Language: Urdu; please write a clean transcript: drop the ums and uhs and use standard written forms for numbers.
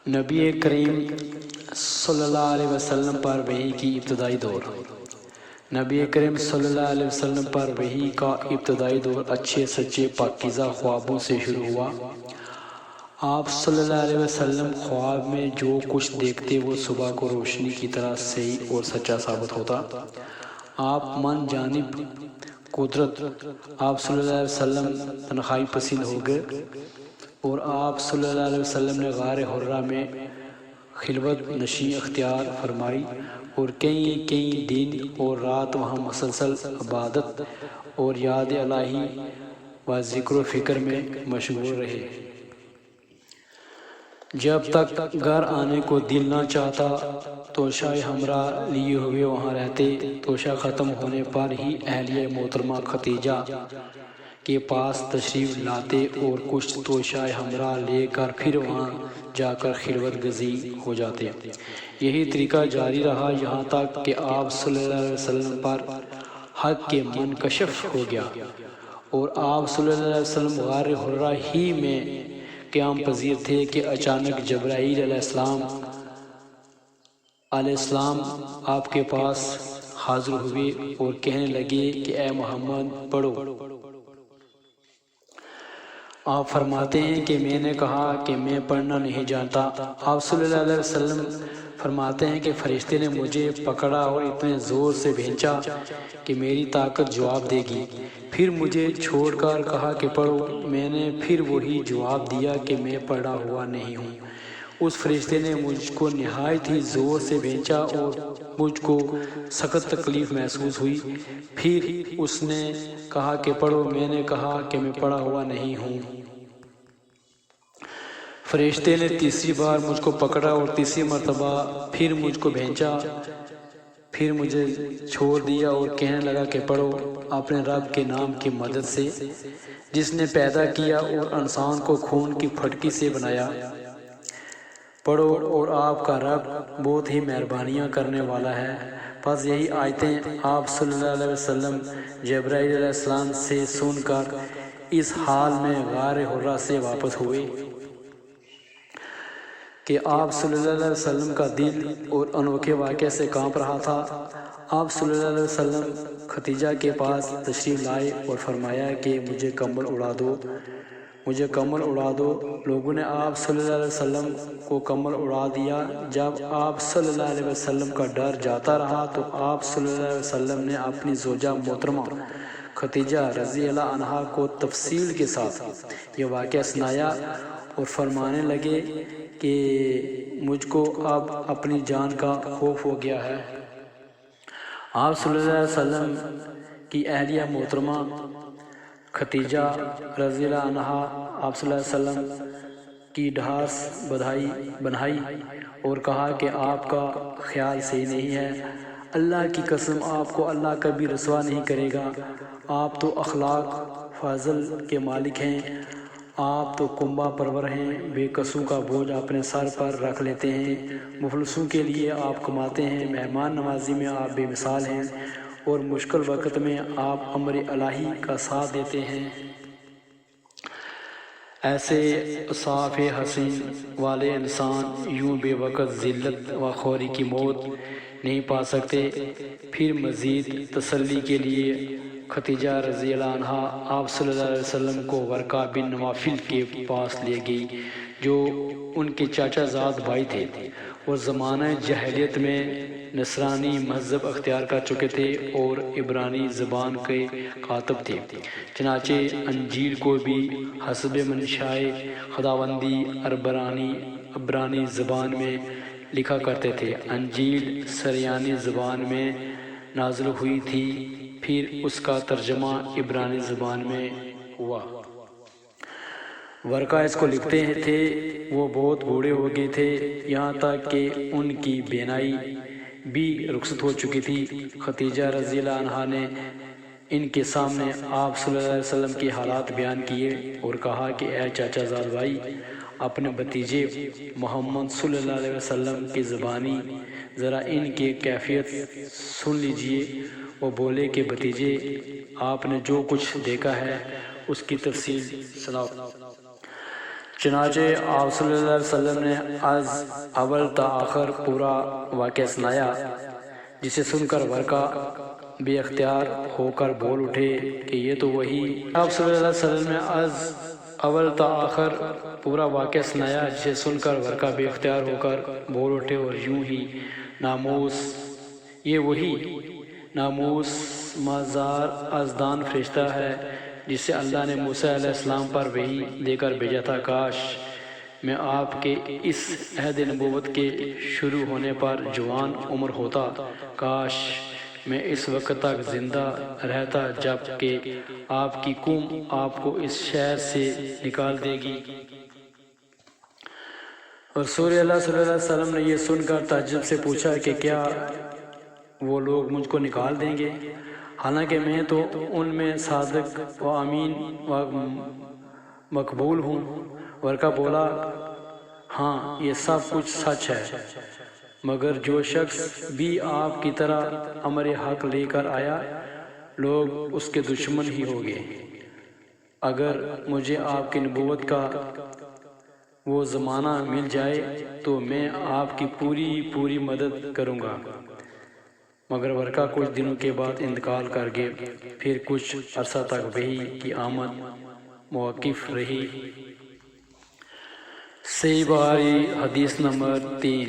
نبی کریم صلی اللہ علیہ وسلم پر وحی کی ابتدائی دور۔ نبی کریم صلی اللہ علیہ وسلم پر وحی کا ابتدائی دور اچھے سچے پاکیزہ خوابوں سے شروع ہوا۔ آپ صلی اللہ علیہ وسلم خواب میں جو کچھ دیکھتے وہ صبح کو روشنی کی طرح صحیح اور سچا ثابت ہوتا۔ آپ من جانب قدرت آپ صلی اللہ علیہ وسلم تنہائی پسند ہو گئے اور آپ صلی اللہ علیہ وسلم نے غار حرا میں خلوت نشیں اختیار فرمائی اور کئی دن اور رات وہاں مسلسل عبادت اور یاد الہی و ذکر و فکر میں مشغول رہے۔ جب تک گھر آنے کو دل نہ چاہتا توشہ ہمراہ لیے ہوئے وہاں رہتے۔ توشہ ختم ہونے پر ہی اہلیہ محترمہ ختیجہ کے پاس تشریف لاتے اور کچھ توشہ ہمراہ لے کر پھر وہاں جا کر خلوت گزین ہو جاتے۔ یہی طریقہ جاری رہا یہاں تک کہ آپ صلی اللہ علیہ وسلم پر حق کے منکشف ہو گیا اور آپ صلی اللہ علیہ وسلم غار حرا ہی میں قیام پذیر تھے کہ اچانک جبرائیل علیہ السلام آپ کے پاس حاضر ہوئے اور کہنے لگے کہ اے محمد پڑھو۔ آپ فرماتے ہیں کہ میں نے کہا کہ میں پڑھنا نہیں جانتا۔ آپ صلی اللہ علیہ وسلم فرماتے ہیں کہ فرشتے نے مجھے پکڑا اور اتنے زور سے بھینچا کہ میری طاقت جواب دے گی، پھر مجھے چھوڑ کر کہا کہ پڑھو۔ میں نے پھر وہی جواب دیا کہ میں پڑھا ہوا نہیں ہوں۔ اس فرشتے نے مجھ کو نہایت ہی زور سے بھینچا اور مجھ کو سخت تکلیف محسوس ہوئی، پھر اس نے کہا کہ پڑھو۔ میں نے کہا کہ میں پڑھا ہوا نہیں ہوں۔ فرشتے نے تیسری بار مجھ کو پکڑا اور تیسری مرتبہ پھر مجھ کو بھینچا، پھر مجھے چھوڑ دیا اور کہنے لگا کہ پڑھو اپنے رب کے نام کی مدد سے جس نے پیدا کیا اور انسان کو خون کی پھٹکی سے بنایا۔ پڑھو اور آپ کا رب بہت ہی مہربانیاں کرنے والا ہے۔ پس یہی آیتیں آپ صلی اللہ علیہ وسلم جبرائیل علیہ السلام سے سن کر اس حال میں غار حرا سے واپس ہوئے کہ آپ صلی اللہ علیہ وسلم کا دل اور انوکھے واقعے سے کانپ رہا تھا۔ آپ صلی اللہ علیہ وسلم ختیجہ کے پاس تشریف لائے اور فرمایا کہ مجھے کمبل اڑا دو، مجھے کمبل اڑا دو۔ لوگوں نے آپ صلی اللہ علیہ وسلم کو کمبل اڑا دیا۔ جب آپ صلی اللہ علیہ وسلم کا ڈر جاتا رہا تو آپ صلی اللہ علیہ وسلم نے اپنی زوجہ محترمہ ختیجہ رضی اللہ عنہا کو تفصیل کے ساتھ یہ واقعہ سنایا اور فرمانے لگے کہ مجھ کو اب اپنی جان کا خوف ہو گیا ہے۔ آپ صلی اللہ علیہ وسلم کی اہلیہ محترمہ ختیجہ رضی اللہ عنہا آپ صلی اللہ علیہ وسلم کی ڈھارس بنائی اور کہا کہ آپ کا خیال صحیح نہیں ہے، اللہ کی قسم آپ کو اللہ کبھی رسوا نہیں کرے گا۔ آپ تو اخلاق فضل کے مالک ہیں، آپ تو کنبہ پرور ہیں، بے کسوں کا بوجھ اپنے سر پر رکھ لیتے ہیں، مفلسوں کے لیے آپ کماتے ہیں، مہمان نوازی میں آپ بے مثال ہیں اور مشکل وقت میں آپ امر الہی کا ساتھ دیتے ہیں۔ ایسے اوصاف حسین والے انسان یوں بے وقت ذلت و خواری کی موت نہیں پا سکتے۔ پھر مزید تسلی کے لیے ختیجہ رضی اللہ عنہا آپ صلی اللہ علیہ وسلم کو ورقہ بن نوفل کے پاس لے گئی جو ان کے چاچا زاد بھائی تھے اور زمانہ جاہلیت میں نصرانی مذہب اختیار کر چکے تھے اور عبرانی زبان کے کاتب تھے، چنانچہ انجیل کو بھی حسب منشائے خداوندی عبرانی زبان میں لکھا کرتے تھے۔ انجیل سریانی زبان میں نازل ہوئی تھی، پھر اس کا ترجمہ عبرانی زبان میں ہوا۔ ورقہ اس کو لکھتے تھے، وہ بہت بوڑھے ہو گئے تھے، یہاں تک کہ ان کی بینائی بھی رخصت ہو چکی تھی۔ ختیجہ رضی اللہ عنہا نے ان کے سامنے آپ صلی اللہ علیہ وسلم کے حالات بیان کیے اور کہا کہ اے چاچا زاد بھائی، اپنے بھتیجے محمد صلی اللہ علیہ وسلم کی زبانی ذرا ان کی کیفیت سن لیجئے۔ وہ بولے کہ بھتیجے، آپ نے جو کچھ دیکھا ہے اس کی تفصیل سناؤ۔ چنانچہ آپ صلی اللہ علیہ وسلم نے از اول تا آخر پورا واقعہ سنایا، جسے سن کر ورقہ بے اختیار ہو کر بول اٹھے کہ یہ تو وہی۔ آپ صلی اللہ علیہ وسلم نے از اول تا آخر پورا واقعہ سنایا، جسے سن کر ورقہ بے اختیار ہو کر بول اٹھے اور یوں ہی ناموس، یہ وہی ناموس مازار ازدان فرشتہ ہے جسے اللہ نے موسیٰ علیہ السلام پر وحی دے کر بھیجا تھا۔ کاش میں آپ کے اس عہد نبوت کے شروع ہونے پر جوان عمر ہوتا، کاش میں اس وقت تک زندہ رہتا جب کہ آپ کی قوم آپ کو اس شہر سے نکال دے گی۔ رسول اللہ صلی اللہ علیہ وسلم نے یہ سن کر تعجب سے پوچھا کہ کیا وہ لوگ مجھ کو نکال دیں گے، حالانکہ میں تو ان میں صادق و امین و مقبول ہوں۔ ورقہ بولا، ہاں یہ سب کچھ سچ ہے، مگر جو شخص بھی آپ کی طرح امر حق لے کر آیا، لوگ اس کے دشمن ہی ہو گئے۔ اگر مجھے آپ کی نبوت کا وہ زمانہ مل جائے تو میں آپ کی پوری مدد کروں گا۔ مگر ورقہ کچھ دنوں کے بعد انتقال کر گئے۔ پھر کچھ عرصہ تک وحی کی آمد موقف رہی۔ صحیح بخاری حدیث نمبر 3۔